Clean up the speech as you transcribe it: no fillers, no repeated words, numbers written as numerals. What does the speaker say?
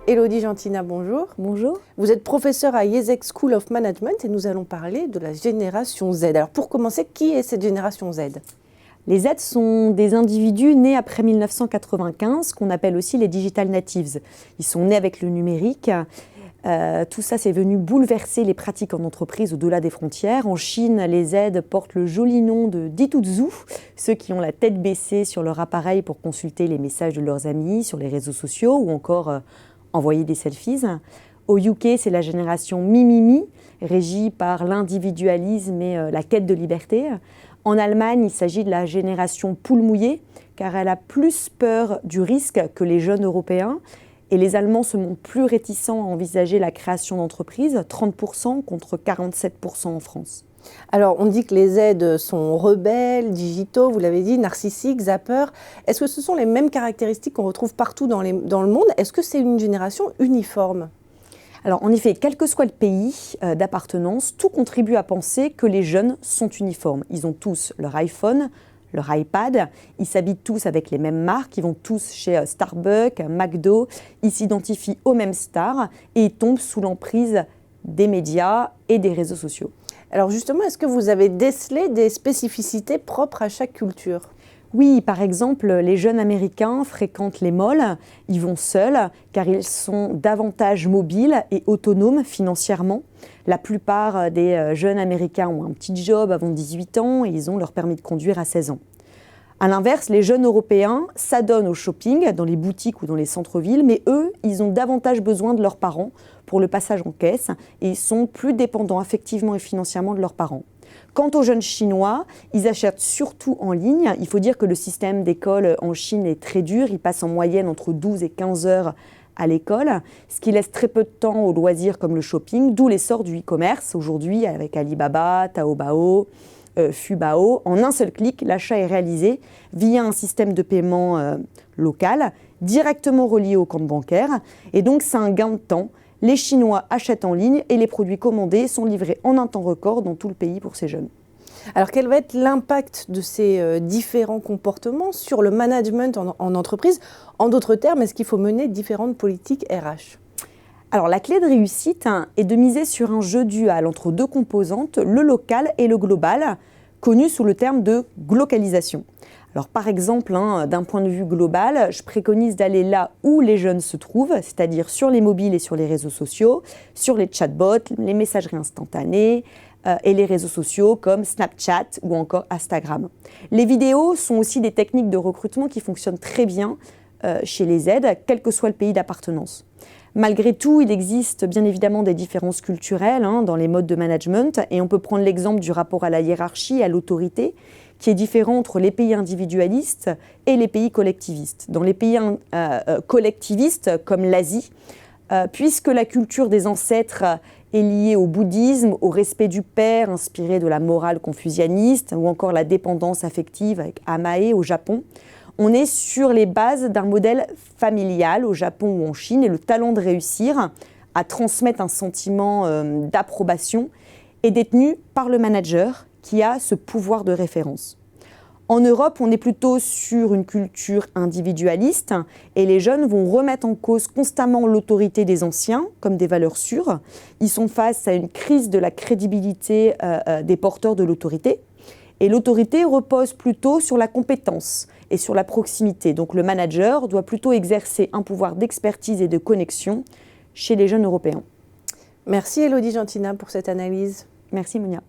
Élodie Gentina, bonjour. Bonjour. Vous êtes professeure à IESEG School of Management et nous allons parler de la génération Z. Alors pour commencer, qui est cette génération Z ? Les Z sont des individus nés après 1995, qu'on appelle aussi les digital natives. Ils sont nés avec le numérique. Tout ça, c'est venu bouleverser les pratiques en entreprise au-delà des frontières. En Chine, les Z portent le joli nom de Dituzhu, ceux qui ont la tête baissée sur leur appareil pour consulter les messages de leurs amis sur les réseaux sociaux ou encore envoyer des selfies. Au UK, c'est la génération Mimimi, régie par l'individualisme et la quête de liberté. En Allemagne, il s'agit de la génération poule mouillée, car elle a plus peur du risque que les jeunes Européens. Et les Allemands se montrent plus réticents à envisager la création d'entreprises, 30% contre 47% en France. Alors, on dit que les Z sont rebelles, digitaux, vous l'avez dit, narcissiques, zappeurs. Est-ce que ce sont les mêmes caractéristiques qu'on retrouve partout dans le monde ? Est-ce que c'est une génération uniforme ? Alors, en effet, quel que soit le pays d'appartenance, tout contribue à penser que les jeunes sont uniformes. Ils ont tous leur iPhone, leur iPad, ils s'habillent tous avec les mêmes marques, ils vont tous chez Starbucks, McDo, ils s'identifient aux mêmes stars et ils tombent sous l'emprise des médias et des réseaux sociaux. Alors justement, est-ce que vous avez décelé des spécificités propres à chaque culture ? Oui, par exemple, les jeunes Américains fréquentent les malls, ils vont seuls car ils sont davantage mobiles et autonomes financièrement. La plupart des jeunes Américains ont un petit job avant 18 ans et ils ont leur permis de conduire à 16 ans. A l'inverse, les jeunes Européens s'adonnent au shopping dans les boutiques ou dans les centres-villes, mais eux, ils ont davantage besoin de leurs parents pour le passage en caisse et ils sont plus dépendants affectivement et financièrement de leurs parents. Quant aux jeunes Chinois, ils achètent surtout en ligne. Il faut dire que le système d'école en Chine est très dur. Ils passent en moyenne entre 12 et 15 heures à l'école, ce qui laisse très peu de temps aux loisirs comme le shopping, d'où l'essor du e-commerce aujourd'hui avec Alibaba, Taobao, Fubao. En un seul clic, l'achat est réalisé via un système de paiement local, directement relié au compte bancaire. Et donc, c'est un gain de temps. Les Chinois achètent en ligne et les produits commandés sont livrés en un temps record dans tout le pays pour ces jeunes. Alors, quel va être l'impact de ces différents comportements sur le management en entreprise ? En d'autres termes, est-ce qu'il faut mener différentes politiques RH ? Alors, la clé de réussite est de miser sur un jeu dual entre deux composantes, le local et le global, connu sous le terme de glocalisation. Alors, par exemple, d'un point de vue global, je préconise d'aller là où les jeunes se trouvent, c'est-à-dire sur les mobiles et sur les réseaux sociaux, sur les chatbots, les messageries instantanées et les réseaux sociaux comme Snapchat ou encore Instagram. Les vidéos sont aussi des techniques de recrutement qui fonctionnent très bien chez les Z, quel que soit le pays d'appartenance. Malgré tout, il existe bien évidemment des différences culturelles dans les modes de management et on peut prendre l'exemple du rapport à la hiérarchie et à l'autorité qui est différent entre les pays individualistes et les pays collectivistes. Dans les pays collectivistes comme l'Asie, puisque la culture des ancêtres est liée au bouddhisme, au respect du père inspiré de la morale confucianiste ou encore la dépendance affective avec Hamae au Japon, on est sur les bases d'un modèle familial au Japon ou en Chine et le talent de réussir à transmettre un sentiment d'approbation est détenu par le manager qui a ce pouvoir de référence. En Europe, on est plutôt sur une culture individualiste et les jeunes vont remettre en cause constamment l'autorité des anciens comme des valeurs sûres. Ils sont face à une crise de la crédibilité des porteurs de l'autorité. Et l'autorité repose plutôt sur la compétence et sur la proximité. Donc le manager doit plutôt exercer un pouvoir d'expertise et de connexion chez les jeunes Européens. Merci Élodie Gentina pour cette analyse. Merci Monia.